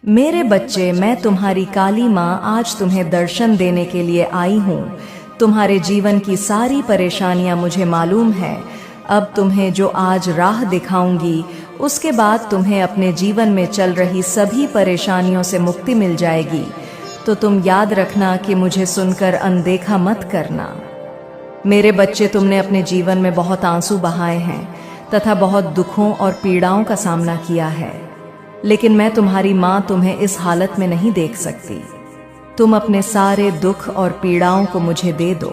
मेरे बच्चे, मैं तुम्हारी काली माँ आज तुम्हें दर्शन देने के लिए आई हूँ। तुम्हारे जीवन की सारी परेशानियाँ मुझे मालूम है। अब तुम्हें जो आज राह दिखाऊंगी, उसके बाद तुम्हें अपने जीवन में चल रही सभी परेशानियों से मुक्ति मिल जाएगी। तो तुम याद रखना कि मुझे सुनकर अनदेखा मत करना। मेरे बच्चे, तुमने अपने जीवन में बहुत आंसू बहाए हैं तथा बहुत दुखों और पीड़ाओं का सामना किया है, लेकिन मैं तुम्हारी माँ तुम्हें इस हालत में नहीं देख सकती। तुम अपने सारे दुख और पीड़ाओं को मुझे दे दो।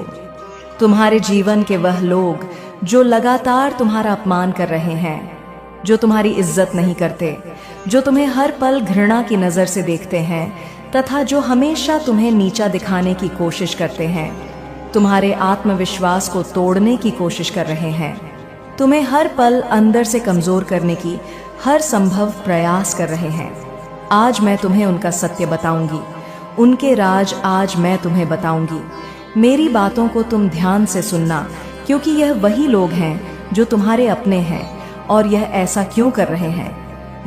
तुम्हारे जीवन के वह लोग जो लगातार तुम्हारा अपमान कर रहे हैं, जो तुम्हारी इज्जत नहीं करते, जो तुम्हें हर पल घृणा की नज़र से देखते हैं तथा जो हमेशा तुम्हें नीचा दिखाने की कोशिश करते हैं, तुम्हारे आत्मविश्वास को तोड़ने की कोशिश कर रहे हैं, तुम्हें हर पल अंदर से कमज़ोर करने की हर संभव प्रयास कर रहे हैं, आज मैं तुम्हें उनका सत्य बताऊंगी। उनके राज आज मैं तुम्हें बताऊंगी। मेरी बातों को तुम ध्यान से सुनना, क्योंकि यह वही लोग हैं जो तुम्हारे अपने हैं। और यह ऐसा क्यों कर रहे हैं,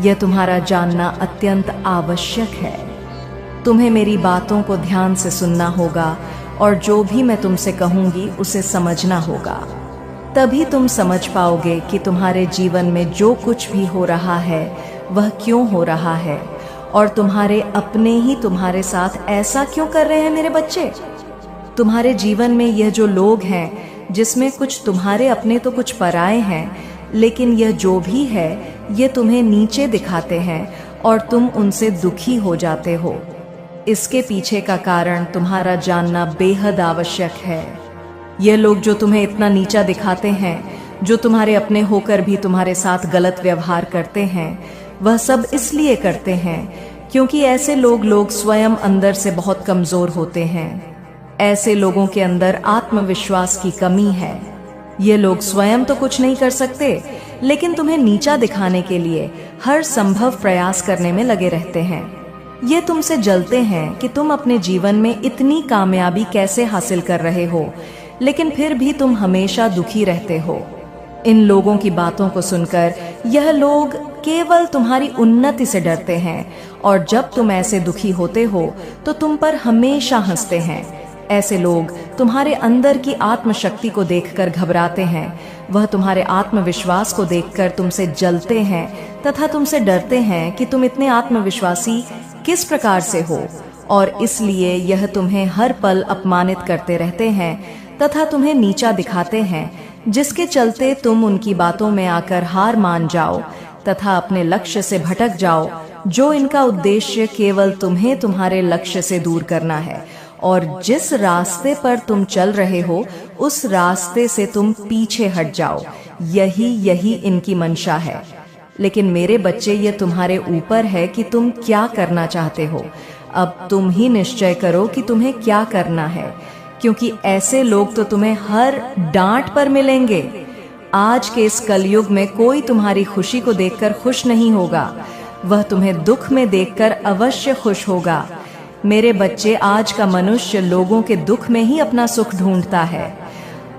यह तुम्हारा जानना अत्यंत आवश्यक है। तुम्हें मेरी बातों को ध्यान से सुनना होगा और जो भी मैं तुमसे कहूँगी उसे समझना होगा। तभी तुम समझ पाओगे कि तुम्हारे जीवन में जो कुछ भी हो रहा है वह क्यों हो रहा है, और तुम्हारे अपने ही तुम्हारे साथ ऐसा क्यों कर रहे हैं। मेरे बच्चे, तुम्हारे जीवन में यह जो लोग हैं, जिसमें कुछ तुम्हारे अपने तो कुछ पराए हैं, लेकिन यह जो भी है ये तुम्हें नीचे दिखाते हैं और तुम उनसे दुखी हो जाते हो। इसके पीछे का कारण तुम्हारा जानना बेहद आवश्यक है। ये लोग जो तुम्हें इतना नीचा दिखाते हैं, जो तुम्हारे अपने होकर भी तुम्हारे साथ गलत व्यवहार करते हैं, वह सब इसलिए करते हैं क्योंकि ऐसे लोग स्वयं अंदर से बहुत कमज़ोर होते हैं। ऐसे लोगों के अंदर आत्मविश्वास की कमी है। ये लोग स्वयं तो कुछ नहीं कर सकते, लेकिन तुम्हें नीचा दिखाने के लिए हर संभव प्रयास करने में लगे रहते हैं। ये तुमसे जलते हैं कि तुम अपने जीवन में इतनी कामयाबी कैसे हासिल कर रहे हो, लेकिन फिर भी तुम हमेशा दुखी रहते हो। इन लोगों की बातों को सुनकर यह लोग केवल तुम्हारी उन्नति से डरते हैं, और जब तुम ऐसे दुखी होते हो तो तुम पर हमेशा हंसते हैं। ऐसे लोग तुम्हारे अंदर की आत्मशक्ति को देखकर घबराते हैं। वह तुम्हारे आत्मविश्वास को देखकर तुमसे जलते हैं तथा तुमसे डरते हैं कि तुम इतने आत्मविश्वासी किस प्रकार से हो, और इसलिए यह तुम्हें हर पल अपमानित करते रहते हैं तथा तुम्हें नीचा दिखाते हैं, जिसके चलते तुम उनकी बातों में आकर हार मान जाओ तथा अपने लक्ष्य से भटक जाओ, जो इनका उद्देश्य केवल तुम्हें तुम्हारे लक्ष्य से दूर करना है। और जिस रास्ते पर तुम चल रहे हो उस रास्ते से तुम पीछे हट जाओ, यही इनकी मंशा है। लेकिन मेरे बच्चे, ये तुम्हारे ऊपर है कि तुम क्या करना चाहते हो। अब तुम ही निश्चय करो कि तुम्हें क्या करना है, क्योंकि ऐसे लोग तो तुम्हें हर डांट पर मिलेंगे। आज के इस कलयुग में कोई तुम्हारी खुशी को देखकर खुश नहीं होगा, वह तुम्हें दुख में देखकर अवश्य खुश होगा। मेरे बच्चे, आज का मनुष्य लोगों के दुख में ही अपना सुख ढूंढता है।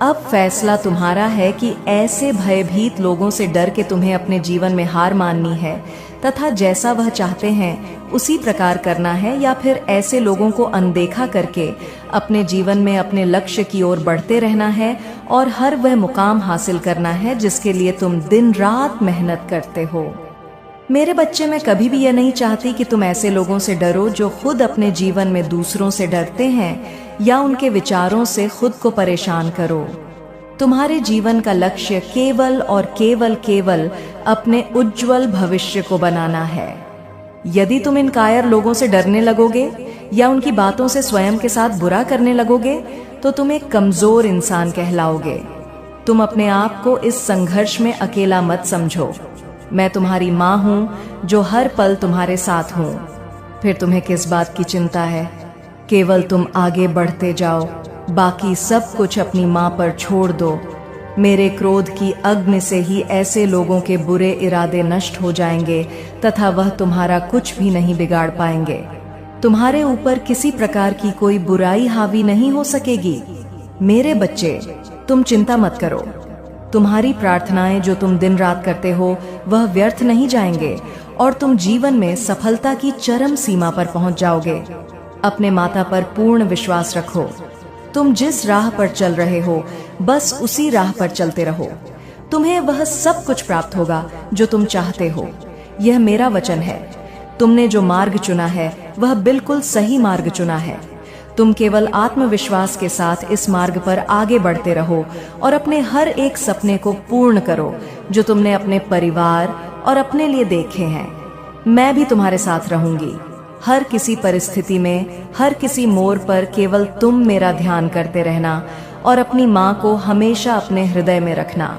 अब फैसला तुम्हारा है कि ऐसे भयभीत लोगों से डर के तुम्हें अपने जीवन में हार माननी है तथा जैसा वह चाहते हैं उसी प्रकार करना है, या फिर ऐसे लोगों को अनदेखा करके अपने जीवन में अपने लक्ष्य की ओर बढ़ते रहना है और हर वह मुकाम हासिल करना है जिसके लिए तुम दिन रात मेहनत करते हो। मेरे बच्चे, मैं कभी भी यह नहीं चाहती कि तुम ऐसे लोगों से डरो जो खुद अपने जीवन में दूसरों से डरते हैं या उनके विचारों से खुद को परेशान करो। तुम्हारे जीवन का लक्ष्य केवल और केवल अपने उज्जवल भविष्य को बनाना है। यदि तुम इन कायर लोगों से डरने लगोगे या उनकी बातों से स्वयं के साथ बुरा करने लगोगे तो तुम एक कमजोर इंसान कहलाओगे। तुम अपने आप को इस संघर्ष में अकेला मत समझो। मैं तुम्हारी माँ हूँ जो हर पल तुम्हारे साथ हूँ। फिर तुम्हें किस बात की चिंता है, केवल तुम आगे बढ़ते जाओ, बाकी सब कुछ अपनी माँ पर छोड़ दो। मेरे क्रोध की अग्नि से ही ऐसे लोगों के बुरे इरादे नष्ट हो जाएंगे तथा वह तुम्हारा कुछ भी नहीं बिगाड़ पाएंगे। तुम्हारे ऊपर किसी प्रकार की कोई बुराई हावी नहीं हो सकेगी। मेरे बच्चे, तुम चिंता मत करो। तुम्हारी प्रार्थनाएं जो तुम दिन रात करते हो वह व्यर्थ नहीं जाएंगे और तुम जीवन में सफलता की चरम सीमा पर पहुंच जाओगे। अपने माता पर पूर्ण विश्वास रखो। तुम जिस राह पर चल रहे हो बस उसी राह पर चलते रहो। तुम्हें वह सब कुछ प्राप्त होगा जो तुम चाहते हो। यह मेरा वचन है। तुमने जो मार्ग चुना है वह बिल्कुल सही मार्ग चुना है। तुम केवल आत्मविश्वास के साथ इस मार्ग पर आगे बढ़ते रहो और अपने हर एक सपने को पूर्ण करो जो तुमने अपने परिवार और अपने लिए देखे हैं। मैं भी तुम्हारे साथ रहूंगी। हर किसी परिस्थिति में, हर किसी मोड़ पर केवल तुम मेरा ध्यान करते रहना और अपनी माँ को हमेशा अपने हृदय में रखना।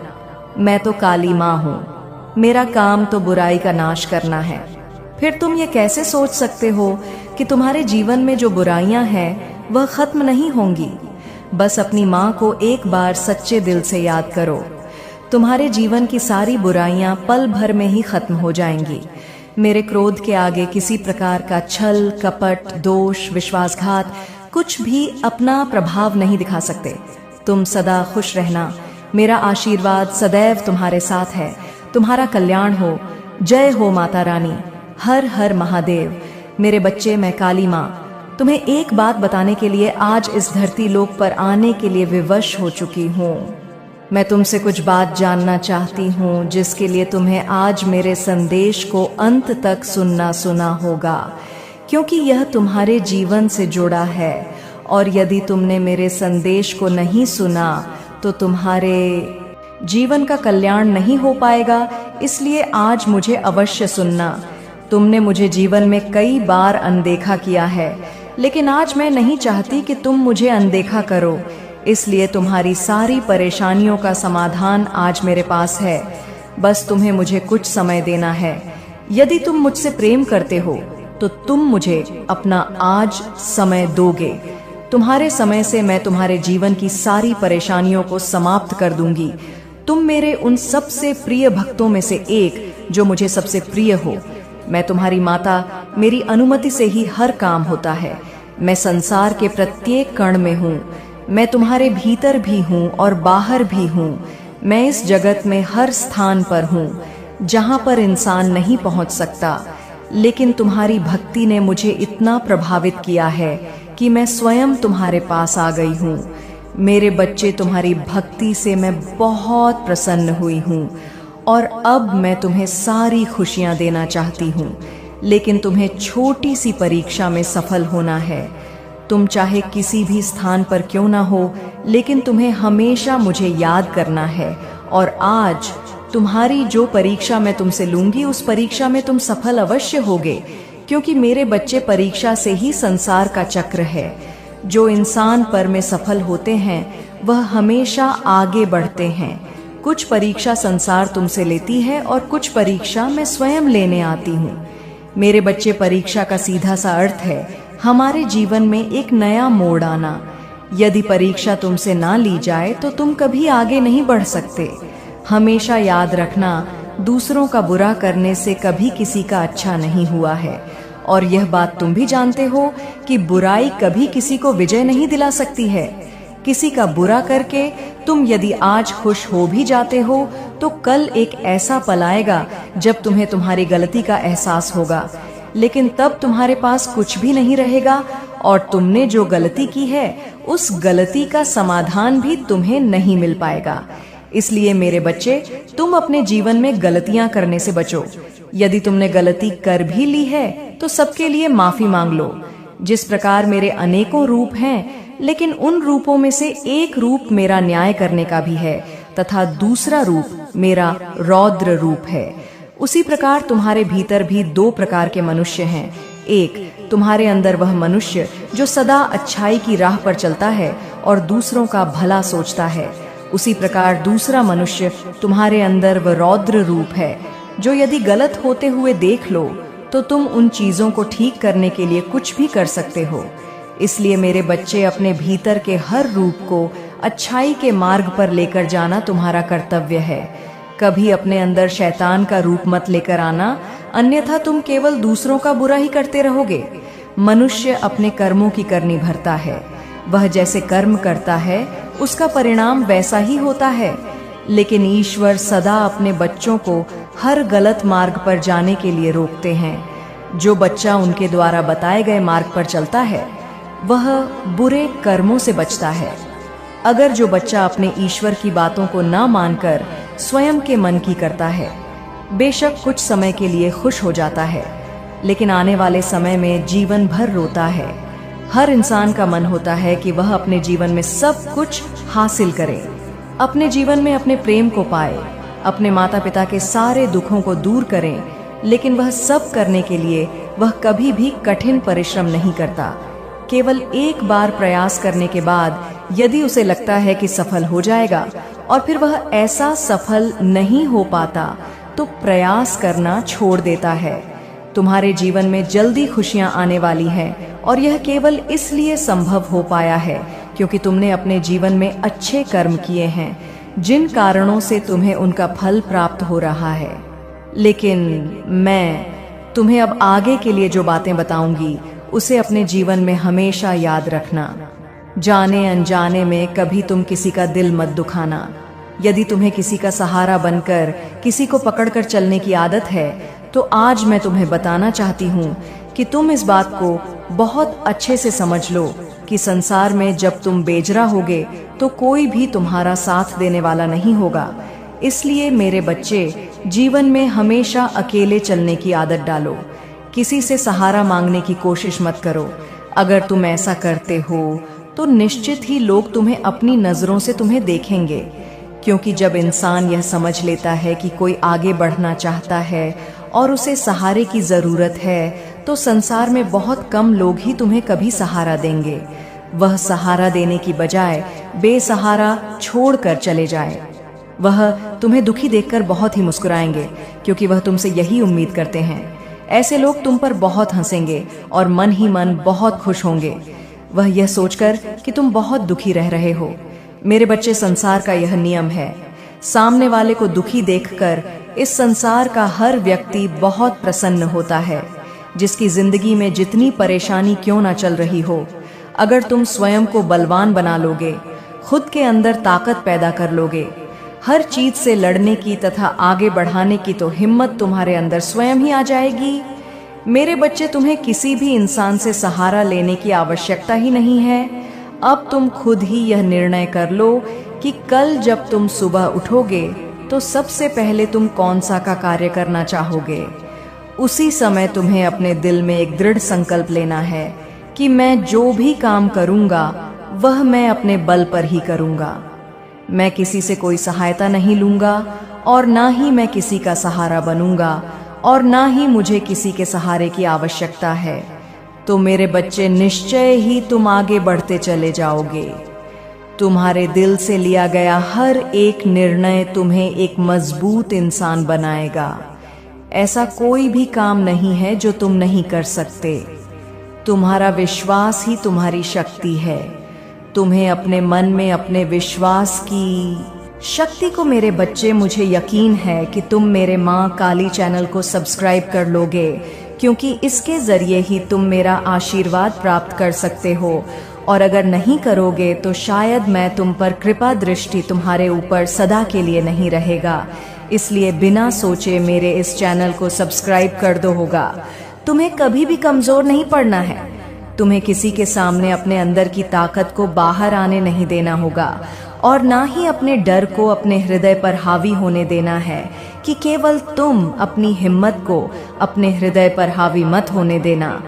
मैं तो काली माँ हूँ। मेरा काम तो बुराई का नाश करना है। फिर तुम ये कैसे सोच सकते हो कि तुम्हारे जीवन में जो बुराइयां हैं वह खत्म नहीं होंगी? बस अपनी माँ को एक बार सच्चे दिल से याद करो। तुम्हारे जीवन की सारी बुराइयां पल भर में ही खत्म हो जाएंगी। मेरे क्रोध के आगे किसी प्रकार का छल, कपट, दोष, विश्वासघात कुछ भी अपना प्रभाव नहीं दिखा सकते। तुम सदा खुश रहना। मेरा आशीर्वाद सदैव तुम्हारे साथ है। तुम्हारा कल्याण हो। जय हो माता रानी। हर हर महादेव। मेरे बच्चे, मैं काली माँ तुम्हें एक बात बताने के लिए आज इस धरती लोक पर आने के लिए विवश हो चुकी हूँ। मैं तुमसे कुछ बात जानना चाहती हूँ जिसके लिए तुम्हें आज मेरे संदेश को अंत तक सुनना होगा, क्योंकि यह तुम्हारे जीवन से जुड़ा है। और यदि तुमने मेरे संदेश को नहीं सुना तो तुम्हारे जीवन का कल्याण नहीं हो पाएगा। इसलिए आज मुझे अवश्य सुनना। तुमने मुझे जीवन में कई बार अनदेखा किया है, लेकिन आज मैं नहीं चाहती कि तुम मुझे अनदेखा करो। इसलिए तुम्हारी सारी परेशानियों का समाधान आज मेरे पास है। बस तुम्हें मुझे कुछ समय देना है। यदि तुम मुझसे प्रेम करते हो तो तुम मुझे अपना आज समय दोगे। तुम्हारे समय से मैं तुम्हारे जीवन की सारी परेशानियों को समाप्त कर दूंगी। तुम मेरे उन सबसे प्रिय भक्तों में से एक जो मुझे सबसे प्रिय हो। मैं तुम्हारी माता, मेरी अनुमति से ही हर काम होता है। मैं संसार के प्रत्येक कण में हूँ। मैं तुम्हारे भीतर भी हूँ और बाहर भी हूँ। मैं इस जगत में हर स्थान पर हूँ जहाँ पर इंसान नहीं पहुँच सकता। लेकिन तुम्हारी भक्ति ने मुझे इतना प्रभावित किया है कि मैं स्वयं तुम्हारे पास आ गई हूँ। मेरे बच्चे, तुम्हारी भक्ति से मैं बहुत प्रसन्न हुई हूँ और अब मैं तुम्हें सारी खुशियाँ देना चाहती हूँ। लेकिन तुम्हें छोटी सी परीक्षा में सफल होना है। तुम चाहे किसी भी स्थान पर क्यों ना हो, लेकिन तुम्हें हमेशा मुझे याद करना है। और आज तुम्हारी जो परीक्षा मैं तुमसे लूंगी उस परीक्षा में तुम सफल अवश्य होगे, क्योंकि मेरे बच्चे, परीक्षा से ही संसार का चक्र है। जो इंसान पर में सफल होते हैं वह हमेशा आगे बढ़ते हैं। कुछ परीक्षा संसार तुमसे लेती है और कुछ परीक्षा मैं स्वयं लेने आती हूँ। मेरे बच्चे, परीक्षा का सीधा सा अर्थ है हमारे जीवन में एक नया मोड़ आना। यदि परीक्षा तुमसे ना ली जाए तो तुम कभी आगे नहीं बढ़ सकते। हमेशा याद रखना, दूसरों का बुरा करने से कभी किसी का अच्छा नहीं हुआ है। और यह बात तुम भी जानते हो कि बुराई कभी किसी को विजय नहीं दिला सकती है। किसी का बुरा करके तुम यदि आज खुश हो भी जाते हो तो कल एक ऐसा पल आएगा जब तुम्हें तुम्हारी गलती का एहसास होगा। लेकिन तब तुम्हारे पास कुछ भी नहीं रहेगा और तुमने जो गलती की है उस गलती का समाधान भी तुम्हें नहीं मिल पाएगा। इसलिए मेरे बच्चे, तुम अपने जीवन में गलतियां करने से बचो। यदि तुमने गलती कर भी ली है तो सबके लिए माफी मांग लो। जिस प्रकार मेरे अनेकों रूप हैं, लेकिन उन रूपों में से एक रूप मेरा न्याय करने का भी है तथा दूसरा रूप मेरा रौद्र रूप है। उसी प्रकार तुम्हारे भीतर भी दो प्रकार के मनुष्य हैं। एक, तुम्हारे अंदर वह मनुष्य जो सदा अच्छाई की राह पर चलता है और दूसरों का भला सोचता है। उसी प्रकार दूसरा मनुष्य तुम्हारे अंदर वह रौद्र रूप है जो यदि गलत होते हुए देख लो तो तुम उन चीजों को ठीक करने के लिए कुछ भी कर सकते हो। इसलिए मेरे बच्चे, अपने भीतर के हर रूप को अच्छाई के मार्ग पर लेकर जाना तुम्हारा कर्तव्य है। कभी अपने अंदर शैतान का रूप मत लेकर आना, अन्यथा तुम केवल दूसरों का बुरा ही करते रहोगे। मनुष्य अपने कर्मों की करनी भरता है। वह जैसे कर्म करता है उसका परिणाम वैसा ही होता है। लेकिन ईश्वर सदा अपने बच्चों को हर गलत मार्ग पर जाने के लिए रोकते हैं। जो बच्चा उनके द्वारा बताए गए मार्ग पर चलता है वह बुरे कर्मों से बचता है। अगर जो बच्चा अपने ईश्वर की बातों को ना मानकर स्वयं के मन की करता है, बेशक कुछ समय के लिए खुश हो जाता है, लेकिन आने वाले समय में जीवन भर रोता है। हर इंसान का मन होता है कि वह अपने जीवन में सब कुछ हासिल करे, अपने जीवन में अपने प्रेम को पाए, अपने माता पिता के सारे दुखों को दूर करें, लेकिन वह सब करने के लिए वह कभी भी कठिन परिश्रम नहीं करता। केवल एक बार प्रयास करने के बाद यदि उसे लगता है कि सफल हो जाएगा और फिर वह ऐसा सफल नहीं हो पाता तो प्रयास करना छोड़ देता है। तुम्हारे जीवन में जल्दी खुशियां आने वाली हैं और यह केवल इसलिए संभव हो पाया है क्योंकि तुमने अपने जीवन में अच्छे कर्म किए हैं, जिन कारणों से तुम्हें उनका फल प्राप्त हो रहा है। लेकिन मैं तुम्हें अब आगे के लिए जो बातें बताऊंगी उसे अपने जीवन में हमेशा याद रखना। जाने अनजाने में कभी तुम किसी का दिल मत दुखाना। यदि तुम्हें किसी का सहारा बनकर किसी को पकड़कर चलने की आदत है तो आज मैं तुम्हें बताना चाहती हूँ कि तुम इस बात को बहुत अच्छे से समझ लो कि संसार में जब तुम बेजरा होगे तो कोई भी तुम्हारा साथ देने वाला नहीं होगा। इसलिए मेरे बच्चे, जीवन में हमेशा अकेले चलने की आदत डालो। किसी से सहारा मांगने की कोशिश मत करो। अगर तुम ऐसा करते हो तो निश्चित ही लोग तुम्हें अपनी नजरों से तुम्हें देखेंगे, क्योंकि जब इंसान यह समझ लेता है कि कोई आगे बढ़ना चाहता है और उसे सहारे की जरूरत है तो संसार में बहुत कम लोग ही तुम्हें कभी सहारा देंगे। वह सहारा देने की बजाय बेसहारा छोड़कर चले जाए। वह तुम्हें दुखी देखकर बहुत ही मुस्कुराएंगे क्योंकि वह तुमसे यही उम्मीद करते हैं। ऐसे लोग तुम पर बहुत हंसेंगे और मन ही मन बहुत खुश होंगे, वह यह सोचकर कि तुम बहुत दुखी रह रहे हो। मेरे बच्चे, संसार का यह नियम है। सामने वाले को दुखी देखकर इस संसार का हर व्यक्ति बहुत प्रसन्न होता है। जिसकी जिंदगी में जितनी परेशानी क्यों ना चल रही हो, अगर तुम स्वयं को बलवान बना लोगे, खुद के अंदर ताकत पैदा कर लोगे, हर चीज से लड़ने की तथा आगे बढ़ाने की तो हिम्मत तुम्हारे अंदर स्वयं ही आ जाएगी। मेरे बच्चे, तुम्हें किसी भी इंसान से सहारा लेने की आवश्यकता ही नहीं है। अब तुम खुद ही यह निर्णय कर लो कि कल जब तुम सुबह उठोगे तो सबसे पहले तुम कौन सा का कार्य करना चाहोगे। उसी समय तुम्हें अपने दिल में एक दृढ़ संकल्प लेना है कि मैं जो भी काम करूंगा वह मैं अपने बल पर ही करूंगा। मैं किसी से कोई सहायता नहीं लूंगा और ना ही मैं किसी का सहारा बनूंगा और ना ही मुझे किसी के सहारे की आवश्यकता है। तो मेरे बच्चे, निश्चय ही तुम आगे बढ़ते चले जाओगे। तुम्हारे दिल से लिया गया हर एक निर्णय तुम्हें एक मजबूत इंसान बनाएगा। ऐसा कोई भी काम नहीं है जो तुम नहीं कर सकते। तुम्हारा विश्वास ही तुम्हारी शक्ति है। तुम्हें अपने मन में अपने विश्वास की शक्ति को, मेरे बच्चे, मुझे यकीन है कि तुम मेरे माँ काली चैनल को सब्सक्राइब कर लोगे, क्योंकि इसके जरिए ही तुम मेरा आशीर्वाद प्राप्त कर सकते हो। और अगर नहीं करोगे तो शायद मैं तुम पर कृपा दृष्टि तुम्हारे ऊपर सदा के लिए नहीं रहेगा। इसलिए बिना सोचे मेरे इस चैनल को सब्सक्राइब कर दो होगा। तुम्हें कभी भी कमजोर नहीं पड़ना है। तुम्हें किसी के सामने अपने अंदर की ताकत को बाहर आने नहीं देना होगा और ना ही अपने डर को अपने हृदय पर हावी होने देना है कि केवल तुम अपनी हिम्मत को अपने हृदय पर हावी मत होने देना।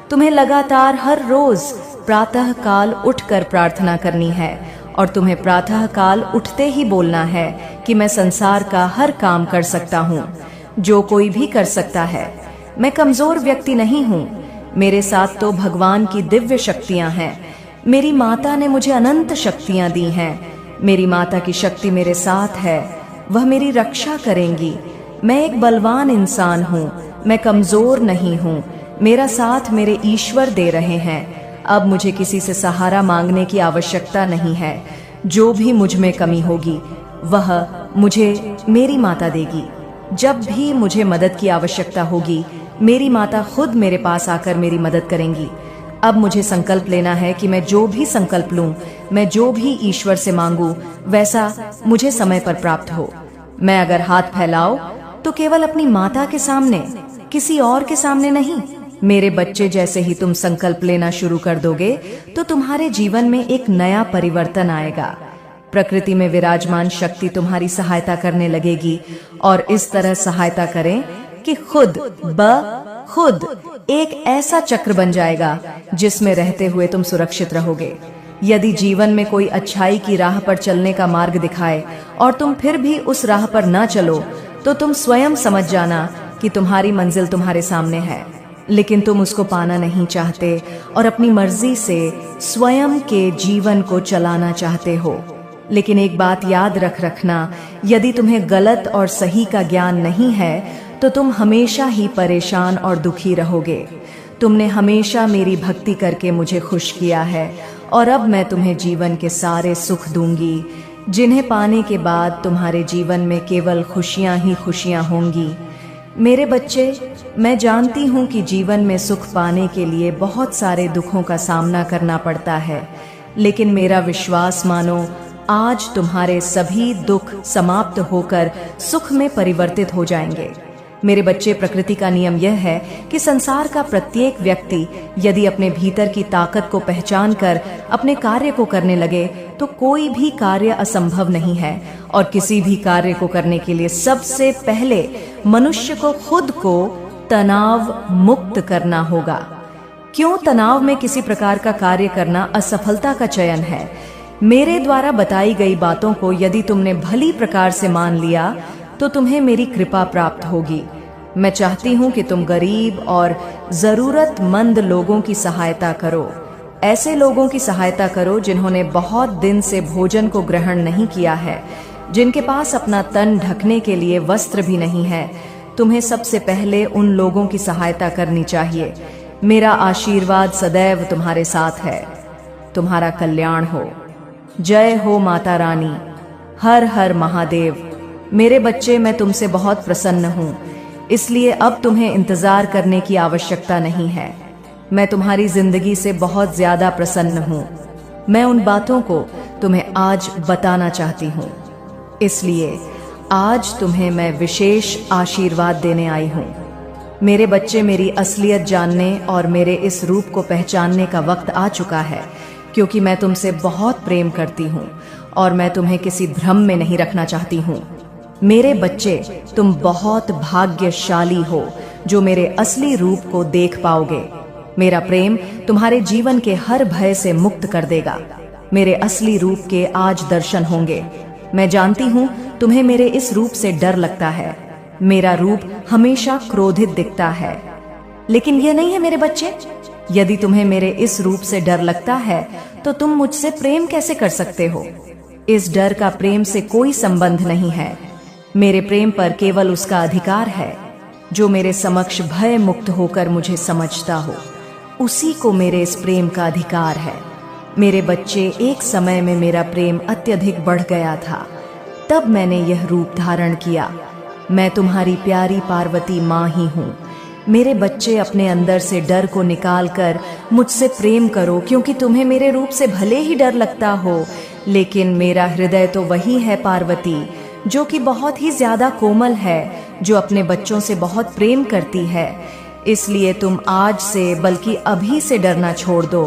तुम्हें लगातार हर रोज प्रातः काल उठकर प्रार्थना करनी है और तुम्हें प्रातः काल उठते ही बोलना है कि मैं संसार का हर काम कर सकता हूँ, जो कोई भी कर सकता है। मैं कमजोर व्यक्ति नहीं हूँ, मेरे साथ तो भगवान की दिव्य शक्तियाँ हैं। मेरी माता ने मुझे अनंत शक्तियाँ दी हैं। मेरी माता की शक्ति मेरे साथ है, वह मेरी रक्षा करेंगी। मैं एक बलवान इंसान हूँ, मैं कमजोर नहीं हूँ। मेरा साथ मेरे ईश्वर दे रहे हैं। अब मुझे किसी से सहारा मांगने की आवश्यकता नहीं है। जो भी मुझ में कमी होगी वह मुझे मेरी माता देगी। जब भी मुझे मदद की आवश्यकता होगी मेरी माता खुद मेरे पास आकर मेरी मदद करेंगी। अब मुझे संकल्प लेना है कि मैं जो भी संकल्प लूं, मैं जो भी ईश्वर से मांगू, वैसा मुझे समय पर प्राप्त हो। मैं अगर हाथ फैलाऊं तो केवल अपनी माता के सामने, किसी और के सामने नहीं। मेरे बच्चे, जैसे ही तुम संकल्प लेना शुरू कर दोगे तो तुम्हारे जीवन में एक नया परिवर्तन आएगा। प्रकृति में विराजमान शक्ति तुम्हारी सहायता करने लगेगी और इस तरह सहायता करें कि खुद एक ऐसा चक्र बन जाएगा जिसमें रहते हुए तुम सुरक्षित रहोगे। यदि जीवन में कोई अच्छाई की राह पर चलने का मार्ग दिखाए और तुम फिर भी उस राह पर न चलो तो तुम स्वयं समझ जाना कि तुम्हारी मंजिल तुम्हारे सामने है, लेकिन तुम उसको पाना नहीं चाहते और अपनी मर्जी से स्वयं के जीवन को चलाना चाहते हो। लेकिन एक बात याद रखना, यदि तुम्हें गलत और सही का ज्ञान नहीं है तो तुम हमेशा ही परेशान और दुखी रहोगे। तुमने हमेशा मेरी भक्ति करके मुझे खुश किया है और अब मैं तुम्हें जीवन के सारे सुख दूंगी, जिन्हें पाने के बाद तुम्हारे जीवन में केवल खुशियां ही खुशियां होंगी। मेरे बच्चे, मैं जानती हूँ कि जीवन में सुख पाने के लिए बहुत सारे दुखों का सामना करना पड़ता है, लेकिन मेरा विश्वास मानो, आज तुम्हारे सभी दुख समाप्त होकर सुख में परिवर्तित हो जाएंगे। मेरे बच्चे, प्रकृति का नियम यह है कि संसार का प्रत्येक व्यक्ति यदि अपने भीतर की ताकत को पहचान कर अपने कार्य को करने लगे तो कोई भी कार्य असंभव नहीं है। और किसी भी कार्य को करने के लिए सबसे पहले मनुष्य को खुद को तनाव मुक्त करना होगा। क्यों? तनाव में किसी प्रकार का कार्य करना असफलता का चयन है। मेरे द्वारा बताई गई बातों को यदि तुमने भली प्रकार से मान लिया तो तुम्हें मेरी कृपा प्राप्त होगी। मैं चाहती हूँ कि तुम गरीब और जरूरतमंद लोगों की सहायता करो। ऐसे लोगों की सहायता करो जिन्होंने बहुत दिन से भोजन को ग्रहण नहीं किया है, जिनके पास अपना तन ढकने के लिए वस्त्र भी नहीं है। तुम्हें सबसे पहले उन लोगों की सहायता करनी चाहिए। मेरा आशीर्वाद सदैव तुम्हारे साथ है। तुम्हारा कल्याण हो। जय हो माता रानी। हर हर महादेव। मेरे बच्चे, मैं तुमसे बहुत प्रसन्न हूँ, इसलिए अब तुम्हें इंतजार करने की आवश्यकता नहीं है। मैं तुम्हारी जिंदगी से बहुत ज्यादा प्रसन्न हूँ। मैं उन बातों को तुम्हें आज बताना चाहती हूँ, इसलिए आज तुम्हें मैं विशेष आशीर्वाद देने आई हूँ। मेरे बच्चे, मेरी असलियत जानने और मेरे इस रूप को पहचानने का वक्त आ चुका है, क्योंकि मैं तुमसे बहुत प्रेम करती हूँ और मैं तुम्हें किसी भ्रम में नहीं रखना चाहती हूँ। मेरे बच्चे, तुम बहुत भाग्यशाली हो जो मेरे असली रूप को देख पाओगे। मेरा प्रेम तुम्हारे जीवन के हर भय से मुक्त कर देगा। मेरे असली रूप के आज दर्शन होंगे। मैं जानती हूँ तुम्हें मेरे इस रूप से डर लगता है। मेरा रूप हमेशा क्रोधित दिखता है, लेकिन यह नहीं है मेरे बच्चे। यदि तुम्हें मेरे इस रूप से डर लगता है तो तुम मुझसे प्रेम कैसे कर सकते हो? इस डर का प्रेम से कोई संबंध नहीं है। मेरे प्रेम पर केवल उसका अधिकार है जो मेरे समक्ष भय मुक्त होकर मुझे समझता हो। उसी को मेरे इस प्रेम का अधिकार है। मेरे बच्चे, एक समय में मेरा प्रेम अत्यधिक बढ़ गया था, तब मैंने यह रूप धारण किया। मैं तुम्हारी प्यारी पार्वती माँ ही हूँ। मेरे बच्चे, अपने अंदर से डर को निकाल कर मुझसे प्रेम करो, क्योंकि तुम्हें मेरे रूप से भले ही डर लगता हो, लेकिन मेरा हृदय तो वही है पार्वती, जो कि बहुत ही ज्यादा कोमल है, जो अपने बच्चों से बहुत प्रेम करती है। इसलिए तुम आज से, बल्कि अभी से डरना छोड़ दो।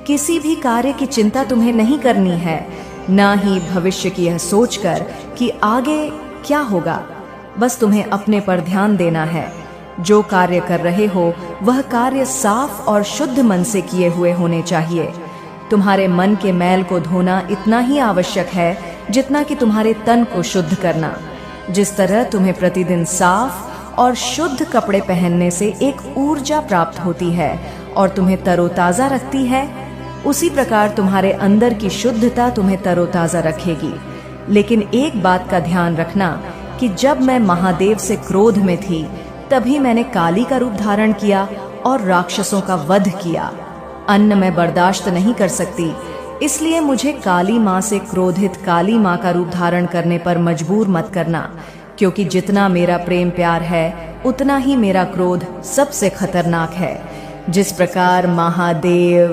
किसी भी कार्य की चिंता तुम्हें नहीं करनी है, ना ही भविष्य की यह सोचकर कि आगे क्या होगा। बस तुम्हें अपने पर ध्यान देना है। जो कार्य कर रहे हो वह कार्य साफ और शुद्ध मन से किए हुए होने चाहिए। तुम्हारे मन के मैल को धोना इतना ही आवश्यक है जितना कि तुम्हारे तन को शुद्ध करना। जिस तरह तुम्हें प्रतिदिन साफ और शुद्ध कपड़े पहनने से एक ऊर्जा प्राप्त होती है और तुम्हें तरोताजा रखती है, उसी प्रकार तुम्हारे अंदर की शुद्धता तुम्हें तरोताजा रखेगी। लेकिन एक बात का ध्यान रखना कि जब मैं महादेव से क्रोध में थी, तभी मैंने काली का रूप धारण किया और राक्षसों का वध किया। अन्न मैं बर्दाश्त नहीं कर सकती, इसलिए मुझे काली माँ से क्रोधित काली माँ का रूप धारण करने पर मजबूर मत करना, क्योंकि जितना मेरा प्रेम प्यार है उतना ही मेरा क्रोध सबसे खतरनाक है। जिस प्रकार महादेव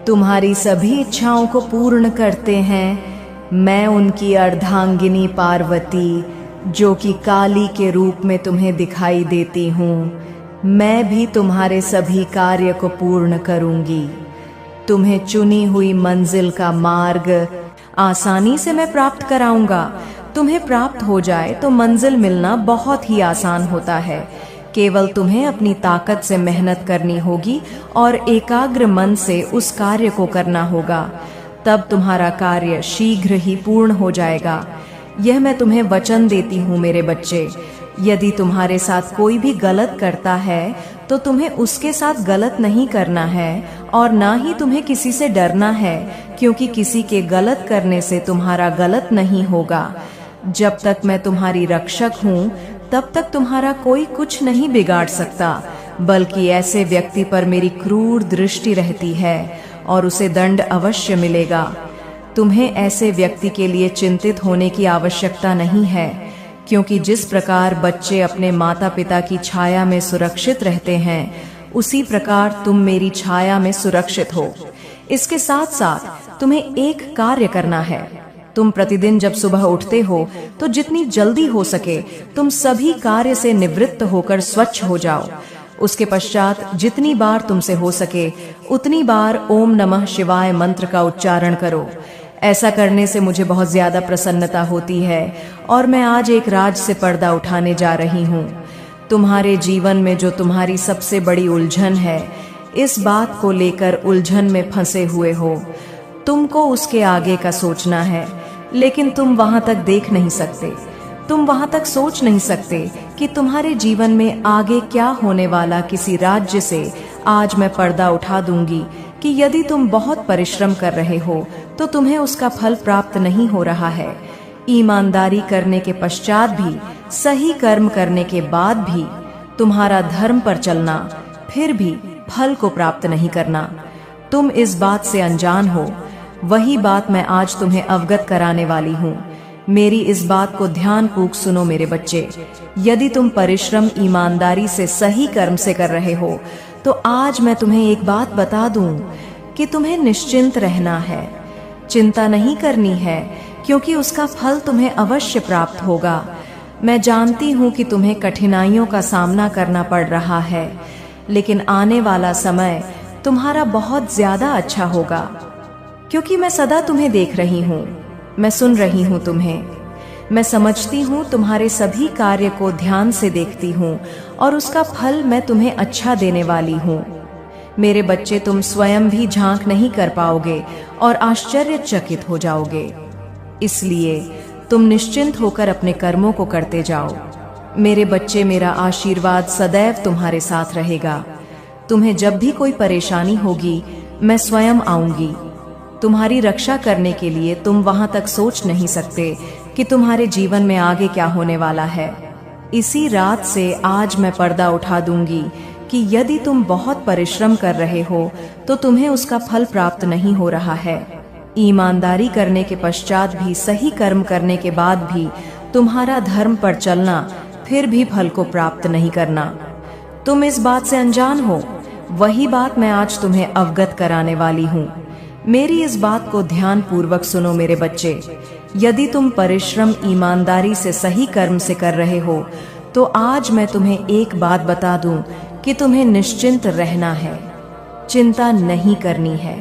तुम्हारी सभी इच्छाओं को पूर्ण करते हैं, मैं उनकी अर्धांगिनी पार्वती, जो कि काली के रूप में तुम्हें दिखाई देती हूँ, मैं भी तुम्हारे सभी कार्य को पूर्ण करूंगी। तुम्हें चुनी हुई मंजिल का मार्ग आसानी से मैं प्राप्त कराऊंगा। तुम्हें प्राप्त हो जाए तो मंजिल मिलना बहुत ही आसान होता है। केवल तुम्हें अपनी ताकत से मेहनत करनी होगी और एकाग्र मन से उस कार्य को करना होगा, तब तुम्हारा कार्य शीघ्र ही पूर्ण हो जाएगा। यह मैं तुम्हें वचन देती हूँ मेरे बच्चे। यदि तुम्हारे साथ कोई भी गलत करता है तो तुम्हें उसके साथ गलत नहीं करना है और ना ही तुम्हें किसी से डरना है, क्योंकि किसी के गलत करने से तुम्हारा गलत नहीं होगा। जब तक मैं तुम्हारी रक्षक हूँ तब तक तुम्हारा कोई कुछ नहीं बिगाड़ सकता, बल्कि ऐसे व्यक्ति पर मेरी क्रूर दृष्टि रहती है और उसे दंड अवश्य मिलेगा। तुम्हें ऐसे व्यक्ति के लिए चिंतित होने की आवश्यकता नहीं है, क्योंकि जिस प्रकार बच्चे अपने माता पिता की छाया में सुरक्षित रहते हैं, उसी प्रकार तुम मेरी छाया में सुरक्षित हो। इसके साथ साथ तुम्हें एक कार्य करना है। तुम प्रतिदिन जब सुबह उठते हो तो जितनी जल्दी हो सके तुम सभी कार्य से निवृत्त होकर स्वच्छ हो जाओ। उसके पश्चात जितनी बार तुमसे हो सके उतनी बार ओम नमः शिवाय मंत्र का उच्चारण करो। ऐसा करने से मुझे बहुत ज्यादा प्रसन्नता होती है और मैं आज एक राज से पर्दा उठाने जा रही हूँ। तुम्हारे जीवन में जो तुम्हारी सबसे बड़ी उलझन है, इस बात को लेकर उलझन में फंसे हुए हो। तुमको उसके आगे का सोचना है, लेकिन तुम वहां तक देख नहीं सकते। तुम वहां तक सोच नहीं सकते कि तुम्हारे जीवन में आगे क्या होने वाला किसी राज्य से आज मैं पर्दा उठा दूंगी कि यदि तुम बहुत परिश्रम कर रहे हो तो तुम्हें उसका फल प्राप्त नहीं हो रहा है। ईमानदारी करने के पश्चात भी, सही कर्म करने के बाद भी तुम्हारा धर्म पर चलना, फिर भी फल को प्राप्त नहीं करना। तुम इस बात से अनजान हो। वही बात मैं आज तुम्हें अवगत कराने वाली हूँ। मेरी इस बात को ध्यानपूर्वक सुनो मेरे बच्चे। यदि तुम परिश्रम ईमानदारी से सही कर्म से कर रहे हो तो आज मैं तुम्हें एक बात बता दूं कि तुम्हें निश्चिंत रहना है, चिंता नहीं करनी है, क्योंकि उसका फल तुम्हें अवश्य प्राप्त होगा। मैं जानती हूँ कि तुम्हें कठिनाइयों का सामना करना पड़ रहा है, लेकिन आने वाला समय तुम्हारा बहुत ज्यादा अच्छा होगा, क्योंकि मैं सदा तुम्हें देख रही हूँ, मैं सुन रही हूँ तुम्हें। मैं समझती हूँ, तुम्हारे सभी कार्य को ध्यान से देखती हूँ और उसका फल मैं तुम्हें अच्छा देने वाली हूँ। मेरे बच्चे, तुम स्वयं भी झांक नहीं कर पाओगे और आश्चर्यचकित हो जाओगे। इसलिए तुम निश्चिंत होकर अपने कर्मों को करते जाओ। मेरे बच्चे, मेरा आशीर्वाद सदैव तुम्हारे साथ रहेगा। तुम्हें जब भी कोई परेशानी होगी मैं स्वयं आऊंगी। तुम्हारी रक्षा करने के लिए तुम वहां तक सोच नहीं सकते कि तुम्हारे जीवन में आगे क्या होने वाला है। इसी रात से आज मैं पर्दा उठा दूंगी कि यदि तुम बहुत परिश्रम कर रहे हो तो तुम्हें उसका फल प्राप्त नहीं हो रहा है। ईमानदारी करने के पश्चात भी, सही कर्म करने के बाद भी तुम्हारा धर्म पर चलना, फिर भी फल को प्राप्त नहीं करना। तुम इस बात से अनजान हो। वही बात मैं आज तुम्हें अवगत कराने वाली हूँ। मेरी इस बात को ध्यान पूर्वक सुनो मेरे बच्चे। यदि तुम परिश्रम ईमानदारी से सही कर्म से कर रहे हो तो आज मैं तुम्हें एक बात बता दूं कि तुम्हें निश्चिंत रहना है, चिंता नहीं करनी है,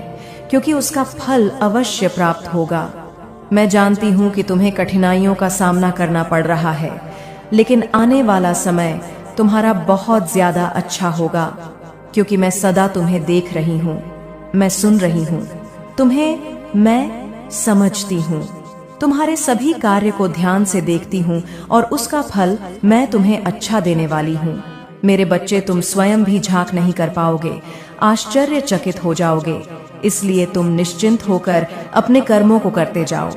क्योंकि उसका फल अवश्य प्राप्त होगा। मैं जानती हूँ कि तुम्हें कठिनाइयों का सामना करना पड़ रहा है, लेकिन आने वाला समय तुम्हारा बहुत ज्यादा अच्छा होगा, क्योंकि मैं सदा तुम्हें देख रही हूँ, मैं सुन रही हूँ, तुम्हें मैं समझती हूँ, तुम्हारे सभी कार्य को ध्यान से देखती हूँ और उसका फल मैं तुम्हें अच्छा देने वाली हूँ। मेरे बच्चे, तुम स्वयं भी झांक नहीं कर पाओगे, आश्चर्यचकित हो जाओगे। इसलिए तुम निश्चिंत होकर अपने कर्मों को करते जाओ।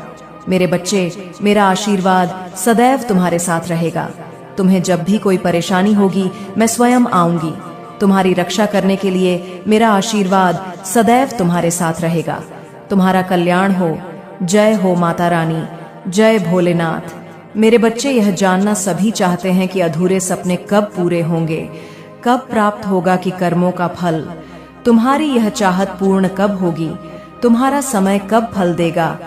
मेरे बच्चे, मेरा आशीर्वाद सदैव तुम्हारे साथ रहेगा। तुम्हें जब भी कोई परेशानी होगी मैं स्वयं आऊंगी। तुम्हारी रक्षा करने के लिए मेरा आशीर्वाद सदैव तुम्हारे साथ रहेगा। तुम्हारा कल्याण हो। जय हो माता रानी, जय भोलेनाथ। मेरे बच्चे, यह जानना सभी चाहते हैं कि अधूरे सपने कब पूरे होंगे, कब प्राप्त होगा कि कर्मों का फल। तुम्हारी यह चाहत पूर्ण कब होगी, तुम्हारा समय कब फल देगा,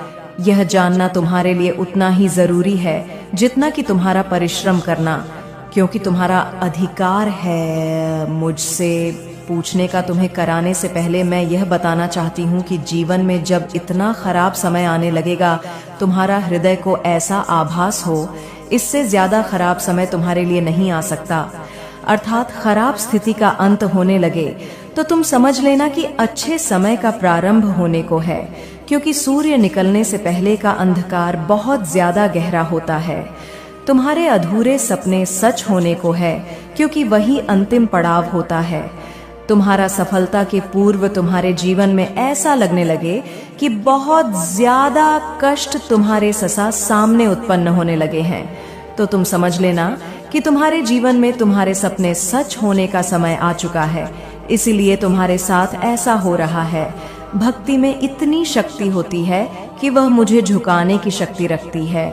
यह जानना तुम्हारे लिए उतना ही जरूरी है जितना कि तुम्हारा परिश्रम करना, क्योंकि तुम्हारा अधिकार है मुझसे पूछने का। तुम्हें कराने से पहले मैं यह बताना चाहती हूँ कि जीवन में जब इतना खराब समय आने लगेगा, तुम्हारा हृदय को ऐसा आभास हो इससे ज्यादा खराब समय तुम्हारे लिए नहीं आ सकता, अर्थात खराब स्थिति का अंत होने लगे, तो तुम समझ लेना कि अच्छे समय का प्रारंभ होने को है, क्योंकि सूर्य निकलने से पहले का अंधकार बहुत ज्यादा गहरा होता है। तुम्हारे अधूरे सपने सच होने को है, क्योंकि वही अंतिम पड़ाव होता है। तुम्हारा सफलता के पूर्व तुम्हारे जीवन में ऐसा लगने लगे कि बहुत ज्यादा कष्ट तुम्हारे ससा सामने उत्पन्न होने लगे हैं, तो तुम समझ लेना कि तुम्हारे जीवन में तुम्हारे सपने सच होने का समय आ चुका है। इसीलिए तुम्हारे साथ ऐसा हो रहा है। भक्ति में इतनी शक्ति होती है कि वह मुझे झुकाने की शक्ति रखती है,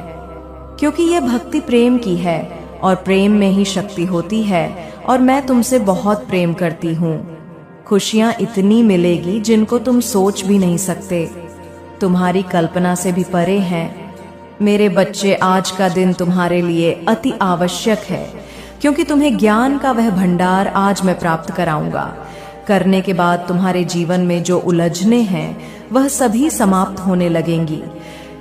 क्योंकि यह भक्ति प्रेम की है और प्रेम में ही शक्ति होती है, और मैं तुमसे बहुत प्रेम करती हूँ। खुशियाँ इतनी मिलेगी जिनको तुम सोच भी नहीं सकते, तुम्हारी कल्पना से भी परे हैं। मेरे बच्चे, आज का दिन तुम्हारे लिए अति आवश्यक है, क्योंकि तुम्हें ज्ञान का वह भंडार आज मैं प्राप्त कराऊंगा। करने के बाद तुम्हारे जीवन में जो उलझने हैं वह सभी समाप्त होने लगेंगी,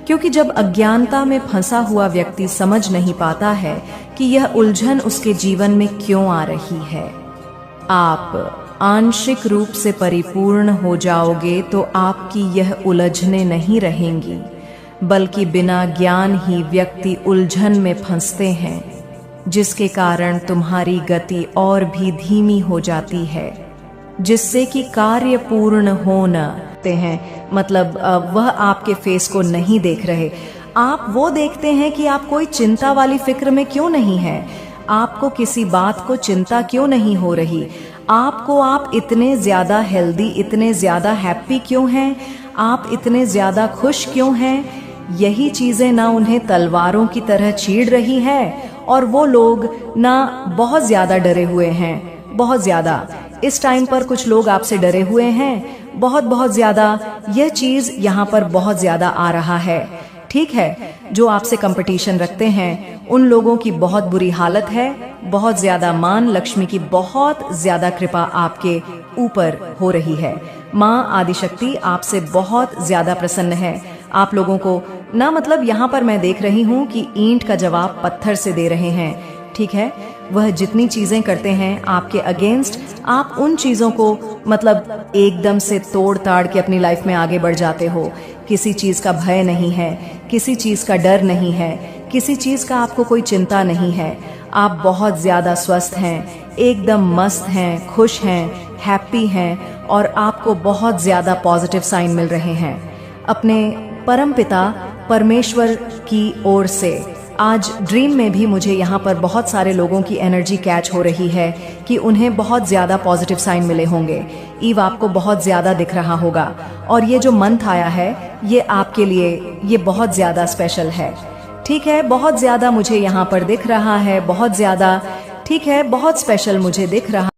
क्योंकि जब अज्ञानता में फंसा हुआ व्यक्ति समझ नहीं पाता है कि यह उलझन उसके जीवन में क्यों आ रही है। आप आंशिक रूप से परिपूर्ण हो जाओगे तो आपकी यह उलझने नहीं रहेंगी, बल्कि बिना ज्ञान ही व्यक्ति उलझन में फंसते हैं, जिसके कारण तुम्हारी गति और भी धीमी हो जाती है, जिससे कि कार्य पूर्ण हो न हैं। मतलब वह आपके फेस को नहीं देख रहे, आप वो देखते हैं कि आप कोई चिंता वाली फिक्र में क्यों नहीं है, आपको किसी बात को चिंता क्यों नहीं हो रही, आपको आप इतने ज्यादा हेल्दी, इतने ज्यादा हैप्पी क्यों हैं, आप इतने ज्यादा खुश क्यों हैं। यही चीजें ना उन्हें तलवारों की तरह चीड़ रही है, और वो लोग ना बहुत ज्यादा डरे हुए हैं, बहुत ज्यादा। इस टाइम पर कुछ लोग आपसे डरे हुए हैं, बहुत ज्यादा। यह चीज यहाँ पर बहुत ज्यादा आ रहा है, ठीक है। जो आपसे कंपटीशन रखते हैं उन लोगों की बहुत बुरी हालत है, बहुत ज्यादा। मान लक्ष्मी की बहुत ज्यादा कृपा आपके ऊपर हो रही है। माँ आदिशक्ति आपसे बहुत ज्यादा प्रसन्न है। आप लोगों को ना, मतलब यहाँ पर मैं देख रही हूँ कि ईंट का जवाब पत्थर से दे रहे हैं, ठीक है। वह जितनी चीजें करते हैं आपके अगेंस्ट, आप उन चीजों को मतलब एकदम से तोड़ ताड़ के अपनी लाइफ में आगे बढ़ जाते हो। किसी चीज का भय नहीं है, किसी चीज का डर नहीं है, किसी चीज का आपको कोई चिंता नहीं है। आप बहुत ज्यादा स्वस्थ हैं, एकदम मस्त हैं, खुश हैं, हैप्पी हैं, और आपको बहुत ज्यादा पॉजिटिव साइन मिल रहे हैं अपने परम पिता परमेश्वर की ओर से। आज ड्रीम में भी मुझे यहाँ पर बहुत सारे लोगों की एनर्जी कैच हो रही है कि उन्हें बहुत ज़्यादा पॉजिटिव साइन मिले होंगे। ईव आपको बहुत ज़्यादा दिख रहा होगा, और ये जो मंथ आया है ये आपके लिए ये बहुत ज़्यादा स्पेशल है, ठीक है। बहुत ज़्यादा मुझे यहाँ पर दिख रहा है, बहुत ज़्यादा, ठीक है, बहुत स्पेशल मुझे दिख रहा